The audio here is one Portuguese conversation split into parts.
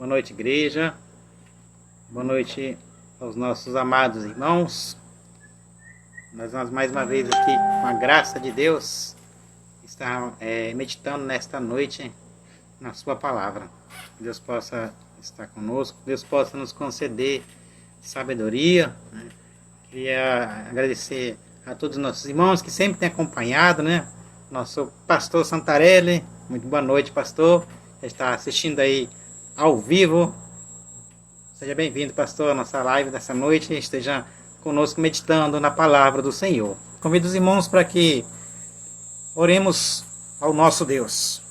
Boa noite, igreja. Boa noite aos nossos amados irmãos. Nós vamos mais uma vez aqui, com a graça de Deus, estar meditando nesta noite na sua palavra. Que Deus possa estar conosco, Deus possa nos conceder sabedoria. Queria agradecer a todos os nossos irmãos que sempre têm acompanhado, Nosso pastor Santarelli, muito boa noite, pastor. Está assistindo aí ao vivo. Seja bem-vindo, pastor, à nossa live dessa noite. Esteja conosco meditando na palavra do Senhor. Convido os irmãos para que oremos ao nosso Deus.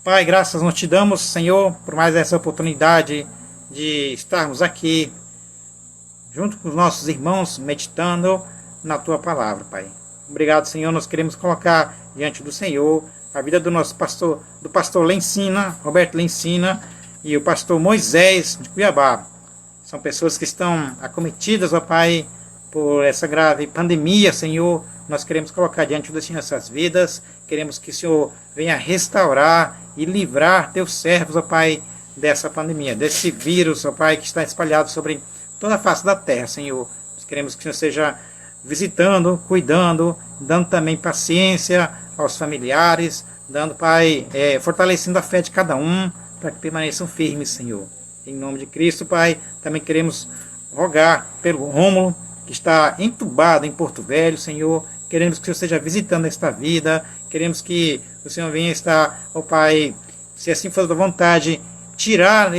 Pai, graças nós te damos, Senhor, por mais essa oportunidade de estarmos aqui junto com os nossos irmãos meditando na tua palavra, Pai. Obrigado, Senhor. Nós queremos colocar diante do Senhor a vida do nosso pastor, do pastor Lencina, Roberto Lencina, e o pastor Moisés de Cuiabá. São pessoas que estão acometidas, ó Pai, por essa grave pandemia, Senhor. Nós queremos colocar diante do Senhor essas vidas. Queremos que o Senhor venha restaurar e livrar teus servos, ó Pai, dessa pandemia, desse vírus, ó Pai, que está espalhado sobre toda a face da terra, Senhor. Nós queremos que o Senhor seja visitando, cuidando, dando também paciência aos familiares, dando, Pai, fortalecendo a fé de cada um, para que permaneçam firmes, Senhor. Em nome de Cristo, Pai, também queremos rogar pelo Rômulo, que está entubado em Porto Velho, Senhor. Queremos que o Senhor esteja visitando esta vida, queremos que o Senhor venha estar, ó Pai, se assim for da vontade, tirar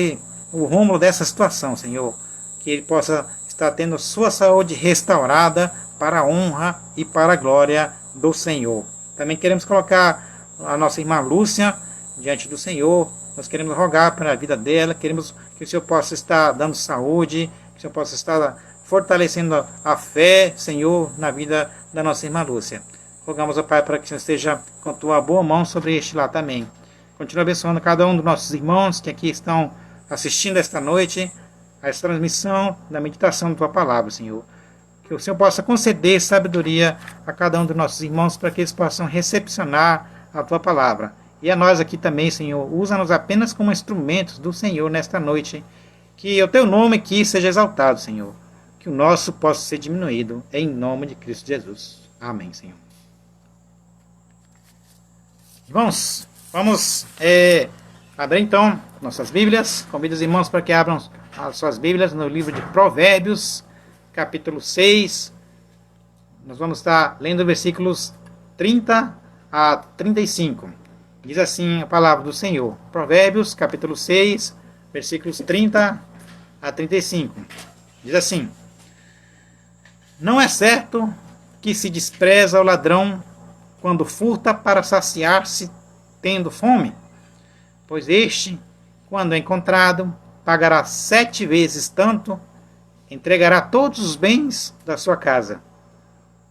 o Rômulo dessa situação, Senhor. Que ele possa estar tendo sua saúde restaurada para a honra e para a glória do Senhor. Também queremos colocar a nossa irmã Lúcia diante do Senhor. Nós queremos rogar para a vida dela, queremos que o Senhor possa estar dando saúde, que o Senhor possa estar fortalecendo a fé, Senhor, na vida da nossa irmã Lúcia. Rogamos, ó Pai, para que o Senhor esteja com a tua boa mão sobre este lá também. Continua abençoando cada um dos nossos irmãos que aqui estão assistindo esta noite a essa transmissão da meditação da tua palavra, Senhor. Que o Senhor possa conceder sabedoria a cada um dos nossos irmãos para que eles possam recepcionar a tua palavra. E a nós aqui também, Senhor, usa-nos apenas como instrumentos do Senhor nesta noite. Que o teu nome aqui seja exaltado, Senhor. Que o nosso possa ser diminuído, em nome de Cristo Jesus. Amém, Senhor. Irmãos, vamos abrir então nossas Bíblias. Convido os irmãos para que abram as suas Bíblias no livro de Provérbios, capítulo 6. Nós vamos estar lendo versículos 30 a 35. Diz assim a palavra do Senhor. Provérbios, capítulo 6, versículos 30 a 35. Diz assim: Não é certo que se despreza o ladrão quando furta para saciar-se tendo fome, pois este, quando encontrado, pagará 7 vezes tanto, entregará todos os bens da sua casa.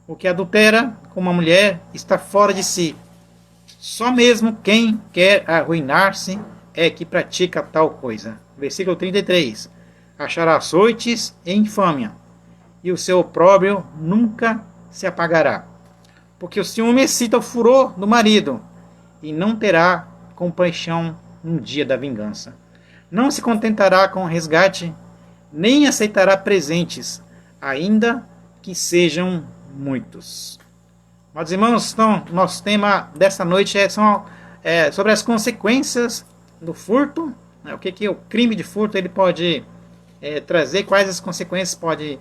O que adultera com uma mulher está fora de si. Só mesmo quem quer arruinar-se é que pratica tal coisa. Versículo 33. Achará açoites e infâmia, e o seu opróbrio nunca se apagará. Porque o ciúme excita o furor do marido, e não terá compaixão no dia da vingança. Não se contentará com o resgate, nem aceitará presentes, ainda que sejam muitos. Meus irmãos, então, nosso tema dessa noite é sobre as consequências do furto, o que o crime de furto ele pode trazer, quais as consequências pode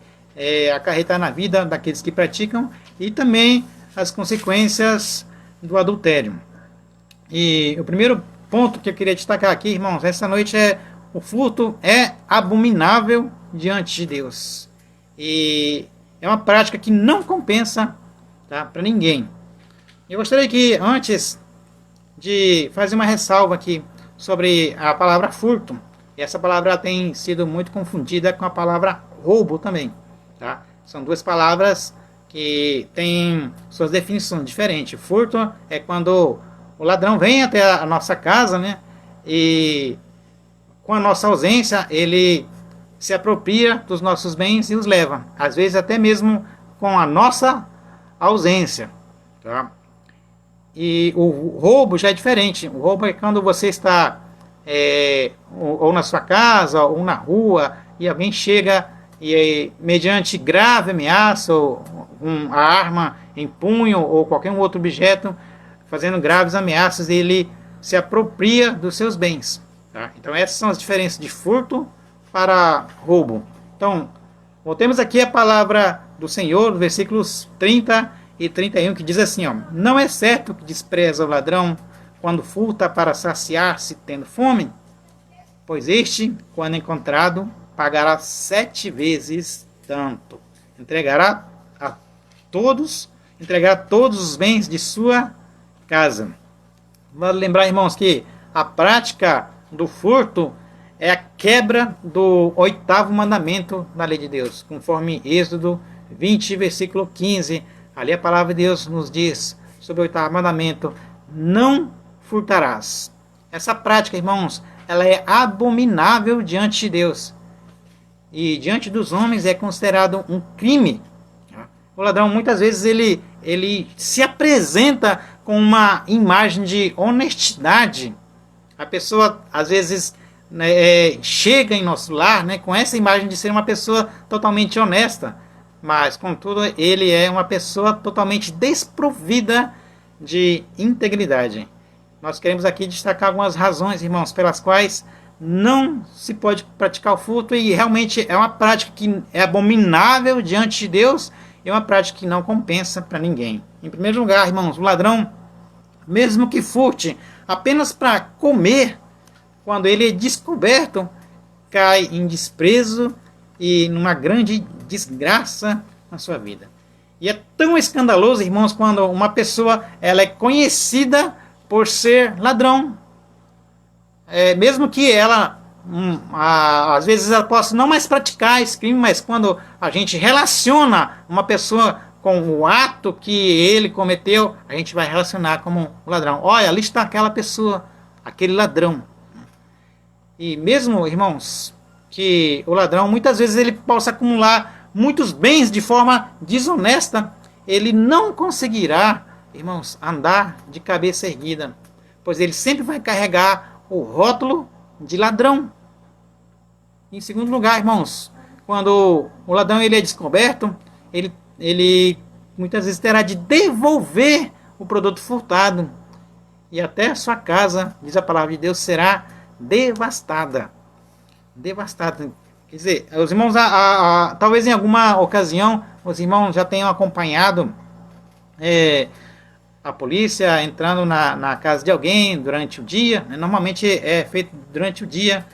acarretar na vida daqueles que praticam, e também as consequências do adultério. E o primeiro ponto que eu queria destacar aqui, irmãos, essa noite o furto é abominável diante de Deus. E é uma prática que não compensa, para ninguém. Eu gostaria que, antes de fazer uma ressalva aqui sobre a palavra furto, e essa palavra tem sido muito confundida com a palavra roubo também. São duas palavras que têm suas definições diferentes. Furto é quando o ladrão vem até a nossa casa, e com a nossa ausência ele se apropria dos nossos bens e os leva. Às vezes até mesmo com a nossa ausência. E o roubo já é diferente. O roubo é quando você está ou na sua casa, ou na rua, e alguém chega e, mediante grave ameaça, ou a arma em punho, ou qualquer outro objeto, fazendo graves ameaças, ele se apropria dos seus bens. Tá? Então essas são as diferenças de furto para roubo. Então, voltemos aqui a palavra do Senhor, versículos 30 e 31, que diz assim, ó, não é certo que despreza o ladrão quando furta para saciar-se tendo fome? Pois este, quando encontrado, pagará 7 vezes tanto. Entregará todos os bens de sua casa. Vale lembrar, irmãos, que a prática do furto é a quebra do 8º mandamento da lei de Deus, conforme Êxodo 20, versículo 15. Ali a palavra de Deus nos diz sobre o 8º mandamento: não furtarás. Essa prática, irmãos, ela é abominável diante de Deus. E diante dos homens é considerado um crime. O ladrão muitas vezes ele se apresenta com uma imagem de honestidade. A pessoa às vezes chega em nosso lar, né, com essa imagem de ser uma pessoa totalmente honesta, mas contudo ele é uma pessoa totalmente desprovida de integridade. Nós queremos aqui destacar algumas razões, irmãos, pelas quais não se pode praticar o furto, e realmente é uma prática que é abominável diante de Deus, e é uma prática que não compensa para ninguém. Em primeiro lugar, irmãos, o ladrão, mesmo que furte apenas para comer, quando ele é descoberto, cai em desprezo e numa grande desgraça na sua vida. E é tão escandaloso, irmãos, quando uma pessoa ela é conhecida por ser ladrão. Mesmo que ela, às vezes, ela possa não mais praticar esse crime, mas quando a gente relaciona uma pessoa com o ato que ele cometeu, a gente vai relacionar como um ladrão. Olha, ali está aquela pessoa, aquele ladrão. E mesmo, irmãos, que o ladrão muitas vezes ele possa acumular muitos bens de forma desonesta, ele não conseguirá, irmãos, andar de cabeça erguida, pois ele sempre vai carregar o rótulo de ladrão. Em segundo lugar, irmãos, quando o ladrão ele é descoberto, ele muitas vezes terá de devolver o produto furtado, e até a sua casa, diz a palavra de Deus, será devastada. Devastada. Quer dizer, os irmãos, talvez em alguma ocasião, os irmãos já tenham acompanhado a polícia entrando na casa de alguém durante o dia. Normalmente é feito durante o dia,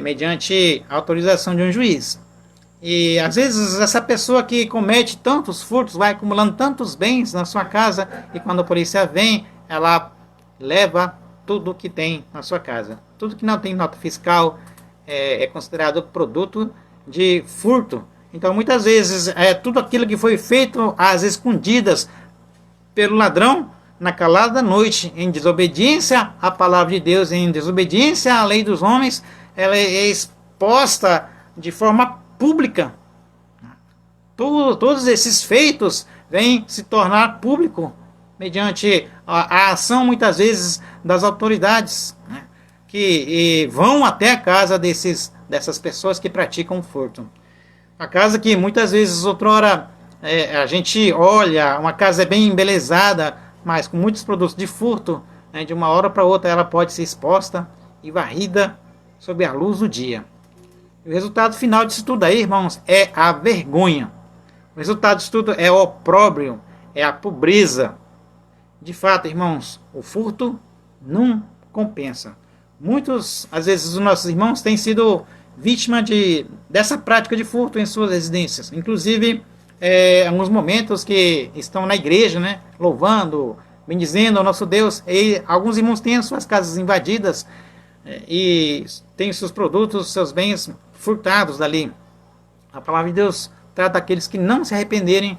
mediante autorização de um juiz. E às vezes essa pessoa que comete tantos furtos vai acumulando tantos bens na sua casa, e quando a polícia vem, ela leva tudo que tem na sua casa. Tudo que não tem nota fiscal é considerado produto de furto. Então muitas vezes tudo aquilo que foi feito às escondidas pelo ladrão, na calada da noite, em desobediência à palavra de Deus, em desobediência à lei dos homens, ela é exposta de forma pública. Todos esses feitos vêm se tornar público mediante a ação, muitas vezes, das autoridades, né, que vão até a casa dessas pessoas que praticam furto. A casa que muitas vezes outrora a gente olha, uma casa é bem embelezada, mas com muitos produtos de furto, né, de uma hora para outra ela pode ser exposta e varrida sob a luz do dia. E o resultado final disso tudo aí, irmãos, é a vergonha. O resultado disso tudo é o opróbrio, é a pobreza. De fato, irmãos, o furto não compensa. Muitos, às vezes, os nossos irmãos têm sido vítima dessa prática de furto em suas residências. Inclusive, alguns momentos que estão na igreja, né, louvando, bendizendo ao nosso Deus, e alguns irmãos têm as suas casas invadidas e têm seus produtos, seus bens furtados dali. A palavra de Deus trata aqueles que não se arrependerem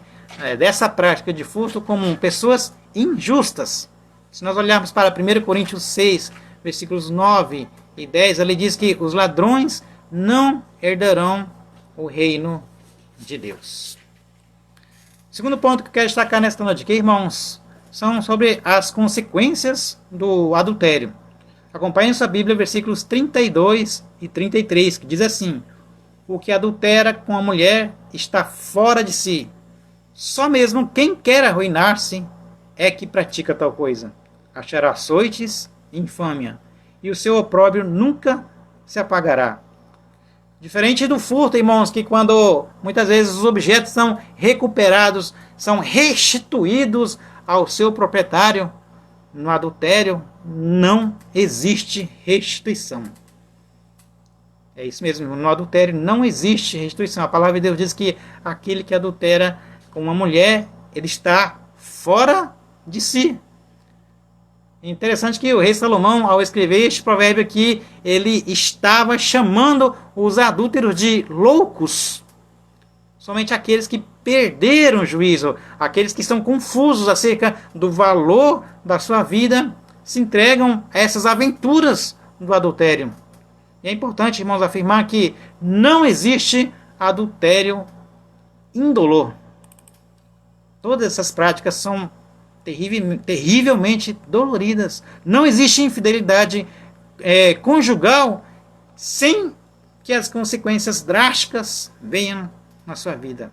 dessa prática de furto como pessoas injustas. Se nós olharmos para 1 Coríntios 6, versículos 9 e 10, ali diz que os ladrões não herdarão o reino de Deus. O segundo ponto que eu quero destacar nesta noite aqui, irmãos, são sobre as consequências do adultério. Acompanhe sua Bíblia, versículos 32 e 33, que diz assim: o que adultera com a mulher está fora de si. Só mesmo quem quer arruinar-se é que pratica tal coisa. Achará açoites e infâmia, e o seu opróbrio nunca se apagará. Diferente do furto, irmãos, que quando muitas vezes os objetos são recuperados, são restituídos ao seu proprietário, no adultério não existe restituição. É isso mesmo, no adultério não existe restituição. A palavra de Deus diz que aquele que adultera com uma mulher, ele está fora de si. É interessante que o rei Salomão, ao escrever este provérbio aqui, ele estava chamando os adúlteros de loucos. Somente aqueles que perderam o juízo, aqueles que estão confusos acerca do valor da sua vida, se entregam a essas aventuras do adultério. E é importante, irmãos, afirmar que não existe adultério indolor. Todas essas práticas são terrivelmente doloridas. Não existe infidelidade conjugal sem que as consequências drásticas venham na sua vida.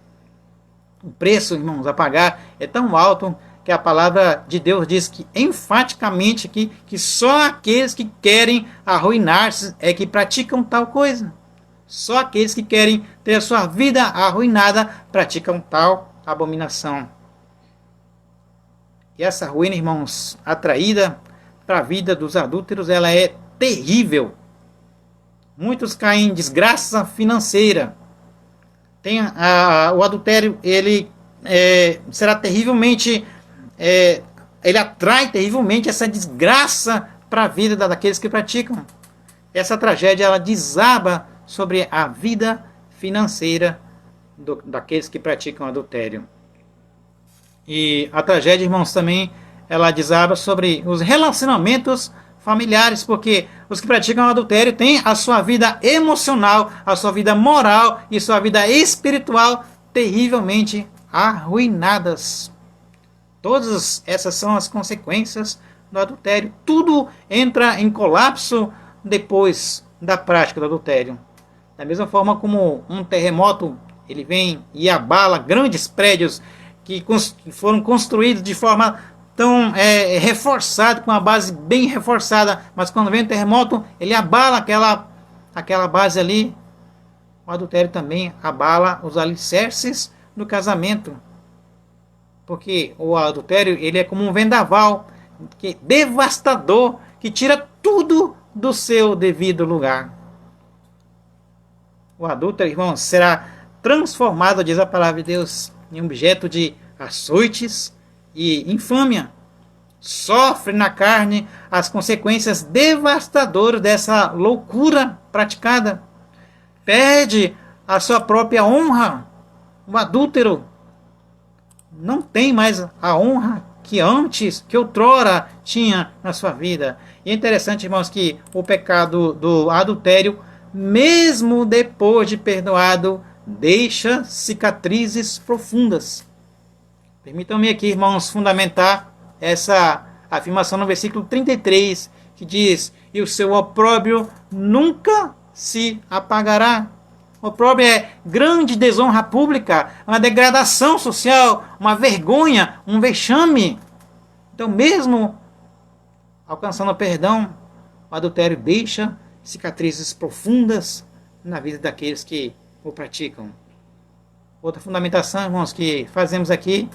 O preço, irmãos, a pagar é tão alto que a palavra de Deus diz que enfaticamente que só aqueles que querem arruinar-se é que praticam tal coisa. Só aqueles que querem ter a sua vida arruinada praticam tal abominação. E essa ruína, irmãos, atraída para a vida dos adúlteros, ela é terrível. Muitos caem em desgraça financeira. O adultério, ele será terrivelmente, ele atrai terrivelmente essa desgraça para a vida daqueles que praticam. Essa tragédia, ela desaba sobre a vida financeira daqueles que praticam adultério. E a tragédia, irmãos, também ela desaba sobre os relacionamentos familiares, porque os que praticam adultério têm a sua vida emocional, a sua vida moral e sua vida espiritual terrivelmente arruinadas. Todas essas são as consequências do adultério. Tudo entra em colapso depois da prática do adultério. Da mesma forma como um terremoto, ele vem e abala grandes prédios que foram construídos de forma tão reforçada, com uma base bem reforçada, mas quando vem o terremoto, ele abala aquela base ali. O adultério também abala os alicerces do casamento, porque o adultério, ele é como um vendaval devastador, que tira tudo do seu devido lugar. O adúltero, irmãos, será transformado, diz a palavra de Deus, em objeto de açoites e infâmia. Sofre na carne as consequências devastadoras dessa loucura praticada. Perde a sua própria honra. O adúltero não tem mais a honra que antes, que outrora tinha na sua vida. E é interessante, irmãos, que o pecado do adultério, mesmo depois de perdoado, deixa cicatrizes profundas. Permitam-me aqui, irmãos, fundamentar essa afirmação no versículo 33, que diz: e o seu opróbrio nunca se apagará. O opróbrio é grande desonra pública, uma degradação social, uma vergonha, um vexame. Então, mesmo alcançando perdão, o adultério deixa cicatrizes profundas na vida daqueles que o praticam. Outra fundamentação, irmãos, que fazemos aqui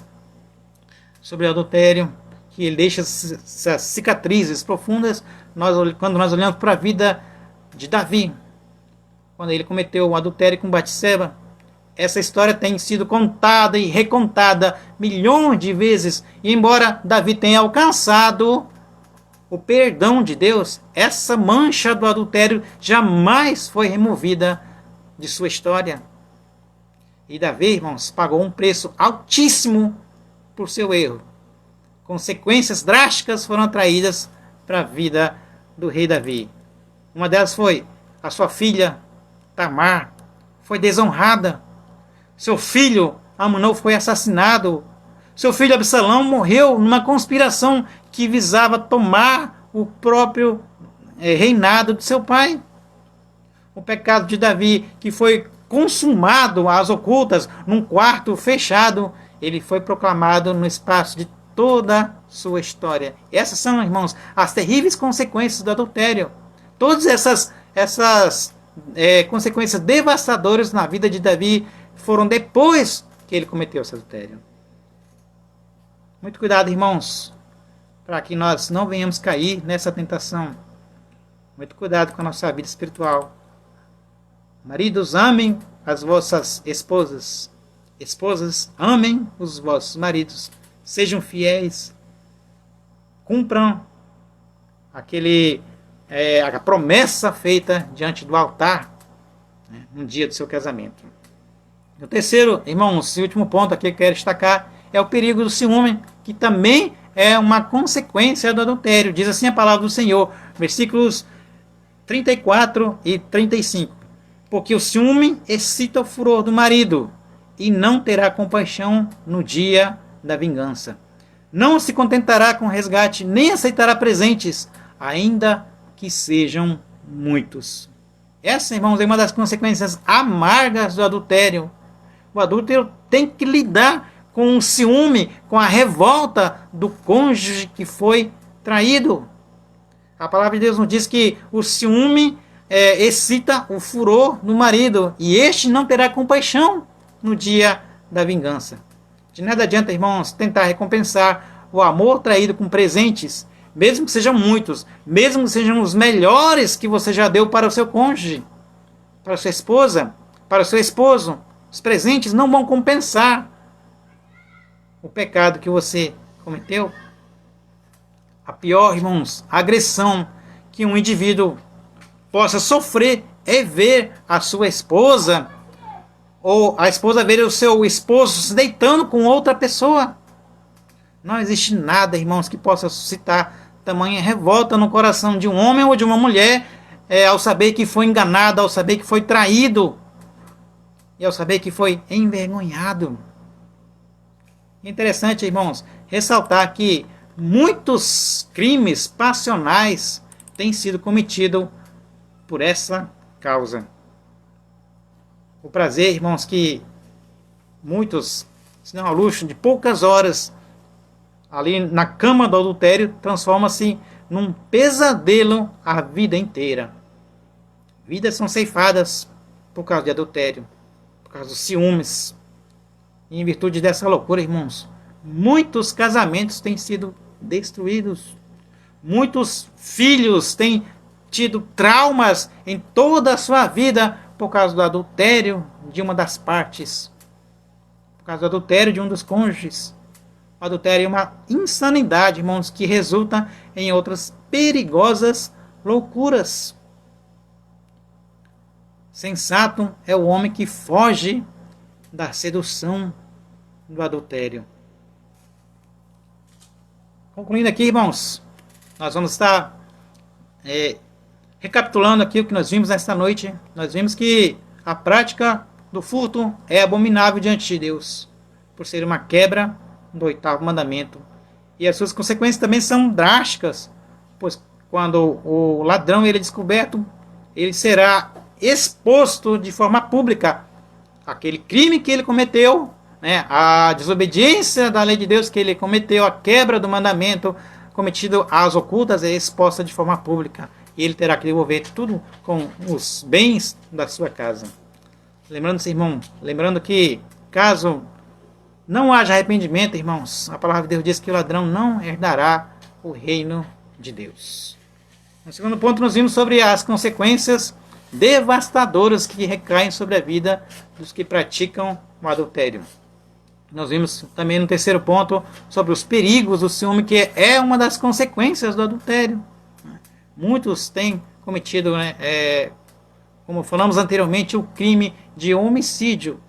sobre o adultério, que ele deixa essas cicatrizes profundas, quando nós olhamos para a vida de Davi, quando ele cometeu o adultério com Batseba. Essa história tem sido contada e recontada milhões de vezes, e embora Davi tenha alcançado o perdão de Deus, essa mancha do adultério jamais foi removida de sua história. E Davi, irmãos, pagou um preço altíssimo por seu erro. Consequências drásticas foram atraídas para a vida do rei Davi. Uma delas foi a sua filha Tamar foi desonrada. Seu filho Amnon foi assassinado. Seu filho Absalão morreu numa conspiração que visava tomar o próprio reinado de seu pai. O pecado de Davi, que foi consumado às ocultas, num quarto fechado, ele foi proclamado no espaço de toda a sua história. Essas são, irmãos, as terríveis consequências do adultério. Todas essas consequências devastadoras na vida de Davi foram depois que ele cometeu esse adultério. Muito cuidado, irmãos, para que nós não venhamos cair nessa tentação. Muito cuidado com a nossa vida espiritual. Maridos, amem as vossas esposas. Esposas, amem os vossos maridos. Sejam fiéis. Cumpram a promessa feita diante do altar, né, no dia do seu casamento. O terceiro, irmãos, e último ponto aqui que eu quero destacar é o perigo do ciúme, que também é uma consequência do adultério. Diz assim a palavra do Senhor, versículos 34 e 35. Porque o ciúme excita o furor do marido, e não terá compaixão no dia da vingança. Não se contentará com resgate, nem aceitará presentes, ainda que sejam muitos. Essa, irmãos, é uma das consequências amargas do adultério. O adúltero tem que lidar com o ciúme, com a revolta do cônjuge que foi traído. A palavra de Deus nos diz que o ciúme excita o furor do marido, e este não terá compaixão no dia da vingança. De nada adianta, irmãos, tentar recompensar o amor traído com presentes, mesmo que sejam muitos, mesmo que sejam os melhores que você já deu para o seu cônjuge, para a sua esposa, para o seu esposo. Os presentes não vão compensar o pecado que você cometeu. A pior, irmãos, agressão que um indivíduo possa sofrer é ver a sua esposa, ou a esposa ver o seu esposo se deitando com outra pessoa. Não existe nada, irmãos, que possa suscitar tamanha revolta no coração de um homem ou de uma mulher ao saber que foi enganado, ao saber que foi traído e ao saber que foi envergonhado. Interessante, irmãos, ressaltar que muitos crimes passionais têm sido cometidos por essa causa. O prazer, irmãos, que muitos se dão ao luxo de poucas horas ali na cama do adultério, transforma-se num pesadelo a vida inteira. Vidas são ceifadas por causa de adultério, por causa dos ciúmes. E em virtude dessa loucura, irmãos, muitos casamentos têm sido destruídos. Muitos filhos têm tido traumas em toda a sua vida por causa do adultério de uma das partes. Por causa do adultério de um dos cônjuges. O adultério é uma insanidade, irmãos, que resulta em outras perigosas loucuras. Sensato é o homem que foge da sedução do adultério. Concluindo aqui, irmãos, nós vamos estar recapitulando aqui o que nós vimos nesta noite. Nós vimos que a prática do furto é abominável diante de Deus, por ser uma quebra do 8º mandamento. E as suas consequências também são drásticas, pois quando o ladrão ele é descoberto, ele será exposto de forma pública aquele crime que ele cometeu, né, a desobediência da lei de Deus que ele cometeu, a quebra do mandamento cometido às ocultas é exposta de forma pública. E ele terá que devolver tudo com os bens da sua casa. Lembrando-se, irmão, lembrando que caso não haja arrependimento, irmãos, a palavra de Deus diz que o ladrão não herdará o reino de Deus. No segundo ponto, nós vimos sobre as consequências devastadoras que recaem sobre a vida dos que praticam o adultério. Nós vimos também no terceiro ponto sobre os perigos do ciúme, que é uma das consequências do adultério. Muitos têm cometido, como falamos anteriormente, o crime de homicídio,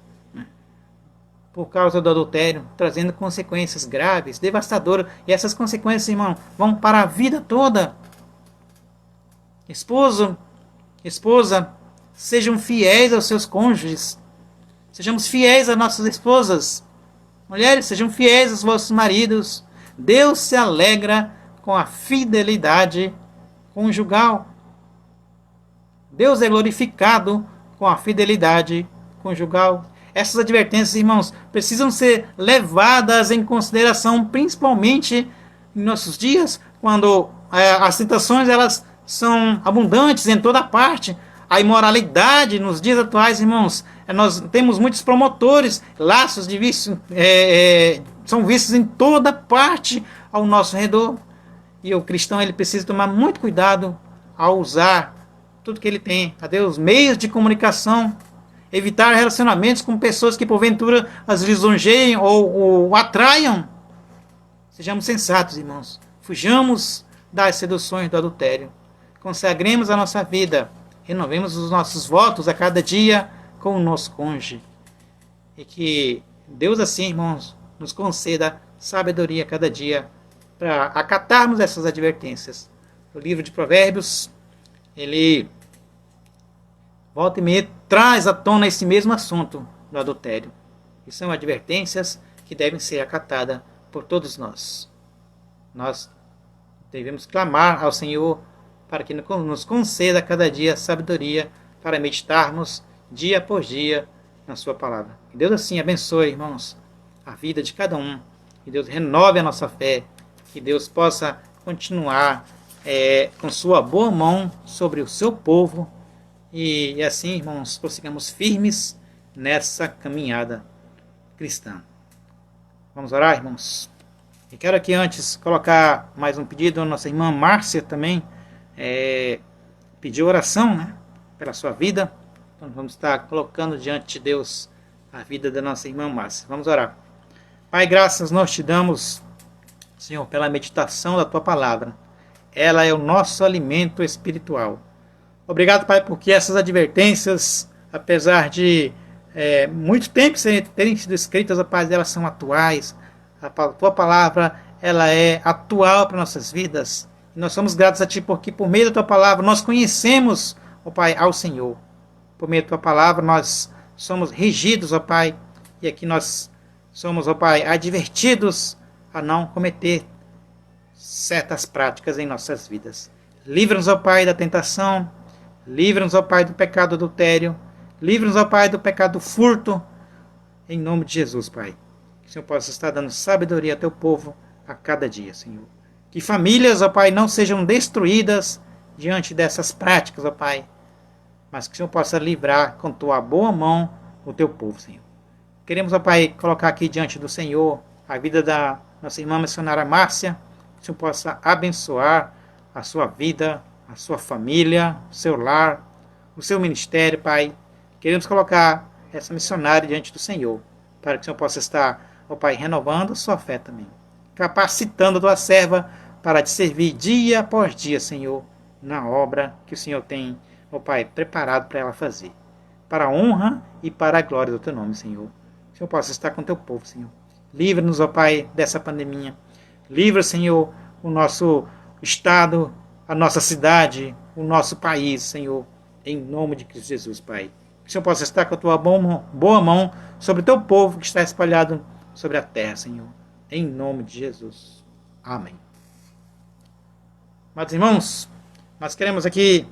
por causa do adultério, trazendo consequências graves, devastadoras. E essas consequências, irmão, vão para a vida toda. Esposa, sejam fiéis aos seus cônjuges. Sejamos fiéis às nossas esposas. Mulheres, sejam fiéis aos vossos maridos. Deus se alegra com a fidelidade conjugal. Deus é glorificado com a fidelidade conjugal. Essas advertências, irmãos, precisam ser levadas em consideração, principalmente em nossos dias, quando as tentações elas são abundantes em toda parte. A imoralidade nos dias atuais, irmãos, nós temos muitos promotores, laços de vício são vistos em toda parte ao nosso redor. E o cristão ele precisa tomar muito cuidado ao usar tudo que ele tem, a Deus, meios de comunicação, evitar relacionamentos com pessoas que porventura as lisonjeiem ou atraiam. Sejamos sensatos, irmãos. Fujamos das seduções do adultério. Consagremos a nossa vida. Renovemos os nossos votos a cada dia com o nosso cônjuge. E que Deus assim, irmãos, nos conceda sabedoria a cada dia para acatarmos essas advertências. O livro de Provérbios, ele volta e meia traz à tona esse mesmo assunto do adultério. E são advertências que devem ser acatadas por todos nós. Nós devemos clamar ao Senhor para que nos conceda a cada dia sabedoria para meditarmos dia após dia na sua palavra. Que Deus assim abençoe, irmãos, a vida de cada um. Que Deus renove a nossa fé. Que Deus possa continuar com sua boa mão sobre o seu povo. E assim, irmãos, prossigamos firmes nessa caminhada cristã. Vamos orar, irmãos? E quero aqui antes colocar mais um pedido. A nossa irmã Márcia também pediu oração, né, pela sua vida. Então vamos estar colocando diante de Deus a vida da nossa irmã Márcia. Vamos orar. Pai, graças nós te damos, Senhor, pela meditação da tua palavra. Ela é o nosso alimento espiritual. Obrigado, Pai, porque essas advertências, apesar de muito tempo terem sido escritas, Pai, elas são atuais. A tua palavra, ela é atual para nossas vidas. E nós somos gratos a Ti porque por meio da Tua palavra nós conhecemos, ó Pai, ao Senhor. Por meio da Tua palavra nós somos regidos, ó Pai, e aqui nós somos, ó Pai, advertidos a não cometer certas práticas em nossas vidas. Livra-nos, ó Pai, da tentação. Livra-nos, ó Pai, do pecado adultério. Livra-nos, ó Pai, do pecado furto. Em nome de Jesus, Pai. Que o Senhor possa estar dando sabedoria ao Teu povo a cada dia, Senhor. Que famílias, ó Pai, não sejam destruídas diante dessas práticas, ó Pai. Mas que o Senhor possa livrar com Tua boa mão o Teu povo, Senhor. Queremos, ó Pai, colocar aqui diante do Senhor a vida da nossa irmã missionária Márcia. Que o Senhor possa abençoar a sua vida, a sua família, o seu lar, o seu ministério, Pai. Queremos colocar essa missionária diante do Senhor, para que o Senhor possa estar, ó Pai, renovando a sua fé também. Capacitando a tua serva para te servir dia após dia, Senhor, na obra que o Senhor tem, ó Pai, preparado para ela fazer. Para a honra e para a glória do Teu nome, Senhor. Que o Senhor possa estar com o Teu povo, Senhor. Livra-nos, ó Pai, dessa pandemia. Livra, Senhor, o nosso estado, a nossa cidade, o nosso país, Senhor, em nome de Cristo Jesus, Pai. Que o Senhor possa estar com a Tua boa mão sobre o Teu povo que está espalhado sobre a terra, Senhor. Em nome de Jesus. Amém. Amados irmãos, nós queremos aqui,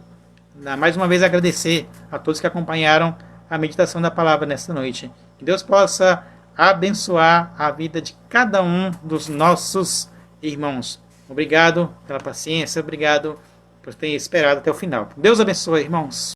mais uma vez, agradecer a todos que acompanharam a meditação da palavra nesta noite. Que Deus possa abençoar a vida de cada um dos nossos irmãos. Obrigado pela paciência, obrigado por ter esperado até o final. Deus abençoe, irmãos.